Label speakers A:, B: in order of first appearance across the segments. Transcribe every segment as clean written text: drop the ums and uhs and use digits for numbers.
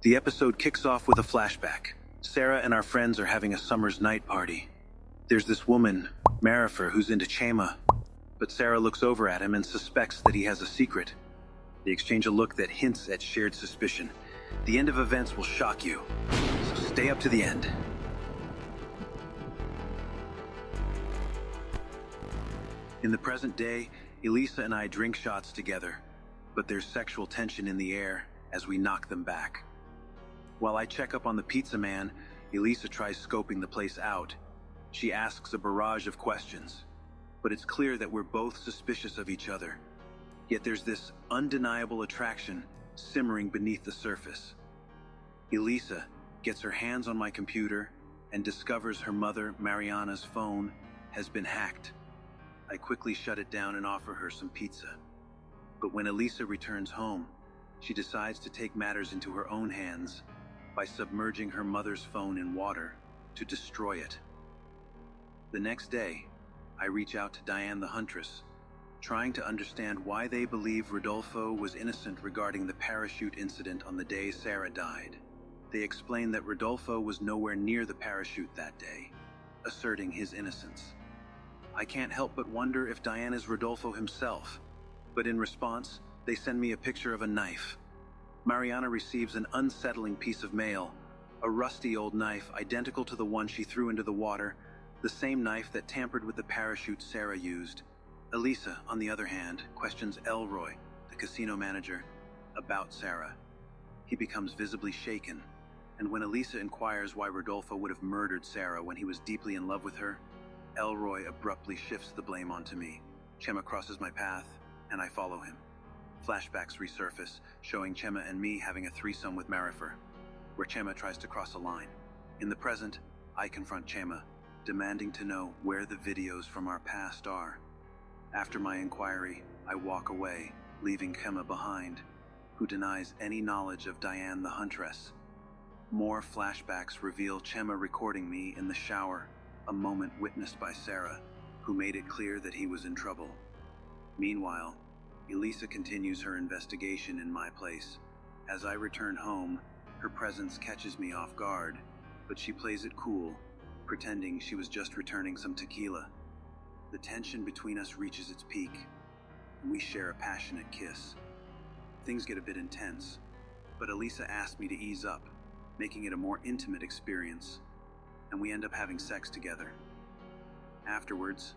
A: The episode kicks off with a flashback. Sara and our friends are having a summer's night party. There's this woman, Marifer, who's into Chema, but Sara looks over at him and suspects that he has a secret. They exchange a look that hints at shared suspicion. The end of events will shock you, so stay up to the end. In the present day, Elisa and I drink shots together, but there's sexual tension in the air as we knock them back. While I check up on the pizza man, Elisa tries scoping the place out. She asks a barrage of questions, but it's clear that we're both suspicious of each other. Yet there's this undeniable attraction simmering beneath the surface. Elisa gets her hands on my computer and discovers her mother, Mariana's phone has been hacked. I quickly shut it down and offer her some pizza. But when Elisa returns home, she decides to take matters into her own hands by submerging her mother's phone in water to destroy it. The next day, I reach out to Diane the Huntress, trying to understand why they believe Rodolfo was innocent regarding the parachute incident on the day Sara died. They explain that Rodolfo was nowhere near the parachute that day, asserting his innocence. I can't help but wonder if Diane is Rodolfo himself, but in response, they send me a picture of a knife. Mariana receives an unsettling piece of mail, a rusty old knife identical to the one she threw into the water, the same knife that tampered with the parachute Sara used. Elisa, on the other hand, questions Elroy, the casino manager, about Sara. He becomes visibly shaken, and when Elisa inquires why Rodolfo would have murdered Sara when he was deeply in love with her, Elroy abruptly shifts the blame onto me. Chema crosses my path, and I follow him. Flashbacks resurface, showing Chema and me having a threesome with Marifer, where Chema tries to cross a line. In the present, I confront Chema, demanding to know where the videos from our past are. After my inquiry, I walk away, leaving Chema behind, who denies any knowledge of Diane the Huntress. More flashbacks reveal Chema recording me in the shower, a moment witnessed by Sara, who made it clear that he was in trouble. Meanwhile, Elisa continues her investigation in my place. As I return home, her presence catches me off guard, but she plays it cool, pretending she was just returning some tequila. The tension between us reaches its peak, and we share a passionate kiss. Things get a bit intense, but Elisa asked me to ease up, making it a more intimate experience, and we end up having sex together. Afterwards,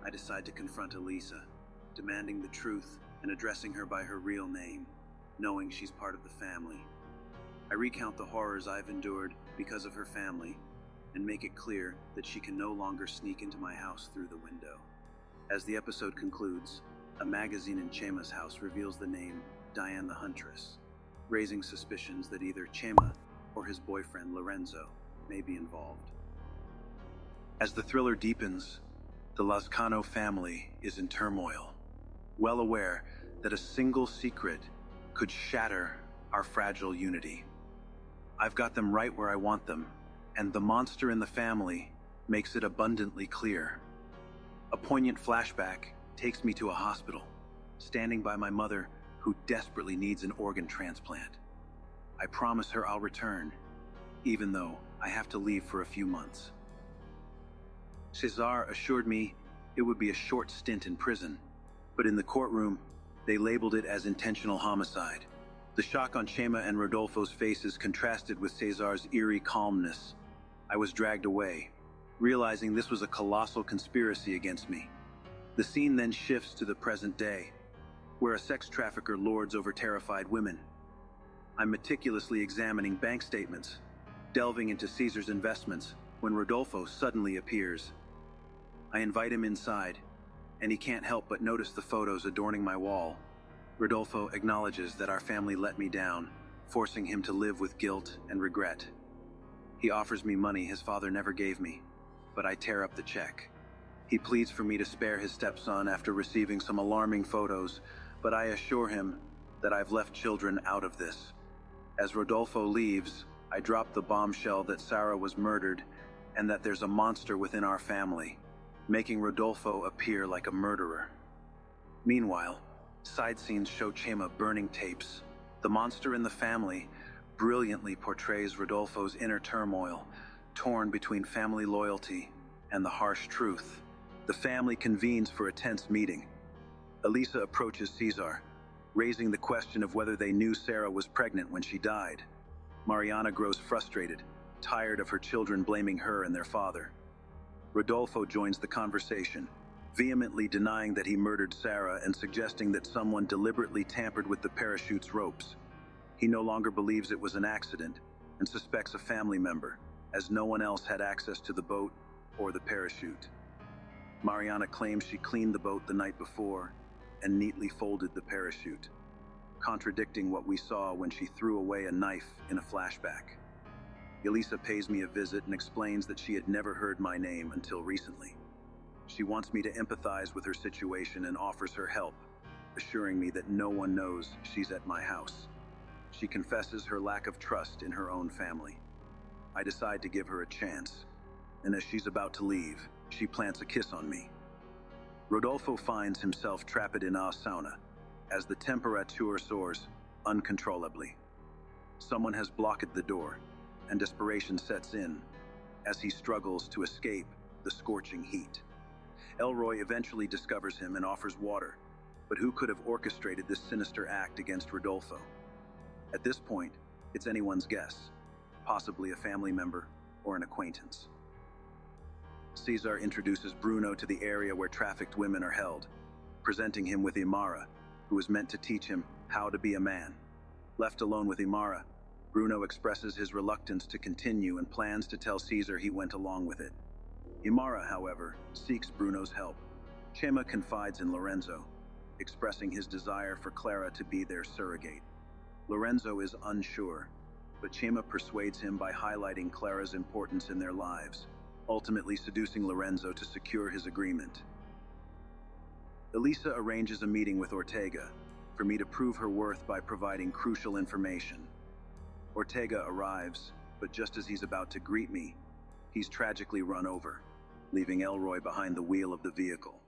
A: I decide to confront Elisa, demanding the truth and addressing her by her real name, knowing she's part of the family. I recount the horrors I've endured because of her family, and make it clear that she can no longer sneak into my house through the window. As the episode concludes, a magazine in Chema's house reveals the name Diane the Huntress, raising suspicions that either Chema or his boyfriend Lorenzo may be involved. As the thriller deepens, the Lazcano family is in turmoil, well aware that a single secret could shatter our fragile unity. I've got them right where I want them, and the monster in the family makes it abundantly clear. A poignant flashback takes me to a hospital, standing by my mother who desperately needs an organ transplant. I promise her I'll return, even though I have to leave for a few months. Cesar assured me it would be a short stint in prison, but in the courtroom, they labeled it as intentional homicide. The shock on Chema and Rodolfo's faces contrasted with Cesar's eerie calmness. I was dragged away, realizing this was a colossal conspiracy against me. The scene then shifts to the present day, where a sex trafficker lords over terrified women. I'm meticulously examining bank statements, delving into Caesar's investments, when Rodolfo suddenly appears. I invite him inside, and he can't help but notice the photos adorning my wall. Rodolfo acknowledges that our family let me down, forcing him to live with guilt and regret. He offers me money his father never gave me, but I tear up the check. He pleads for me to spare his stepson after receiving some alarming photos, but I assure him that I've left children out of this. As Rodolfo leaves, I drop the bombshell that Sara was murdered and that there's a monster within our family, making Rodolfo appear like a murderer. Meanwhile, side scenes show Chema burning tapes. The monster in the family brilliantly portrays Rodolfo's inner turmoil, torn between family loyalty and the harsh truth. The family convenes for a tense meeting. Elisa approaches Cesar, raising the question of whether they knew Sara was pregnant when she died. Mariana grows frustrated, tired of her children blaming her and their father. Rodolfo joins the conversation, vehemently denying that he murdered Sara and suggesting that someone deliberately tampered with the parachute's ropes. He no longer believes it was an accident and suspects a family member, as no one else had access to the boat or the parachute. Mariana claims she cleaned the boat the night before and neatly folded the parachute, contradicting what we saw when she threw away a knife in a flashback. Elisa pays me a visit and explains that she had never heard my name until recently. She wants me to empathize with her situation and offers her help, assuring me that no one knows she's at my house. She confesses her lack of trust in her own family. I decide to give her a chance, and as she's about to leave, she plants a kiss on me. Rodolfo finds himself trapped in a sauna, as the temperature soars uncontrollably. Someone has blocked the door, and desperation sets in as he struggles to escape the scorching heat. Elroy eventually discovers him and offers water, but who could have orchestrated this sinister act against Rodolfo? At this point, it's anyone's guess, possibly a family member or an acquaintance. Cesar introduces Bruno to the area where trafficked women are held, presenting him with Imara, who is meant to teach him how to be a man. Left alone with Imara, Bruno expresses his reluctance to continue and plans to tell Cesar he went along with it. Imara, however, seeks Bruno's help. Chema confides in Lorenzo, expressing his desire for Clara to be their surrogate. Lorenzo is unsure, but Chema persuades him by highlighting Clara's importance in their lives, ultimately seducing Lorenzo to secure his agreement. Elisa arranges a meeting with Ortega for me to prove her worth by providing crucial information. Ortega arrives, but just as he's about to greet me, he's tragically run over, leaving Elroy behind the wheel of the vehicle.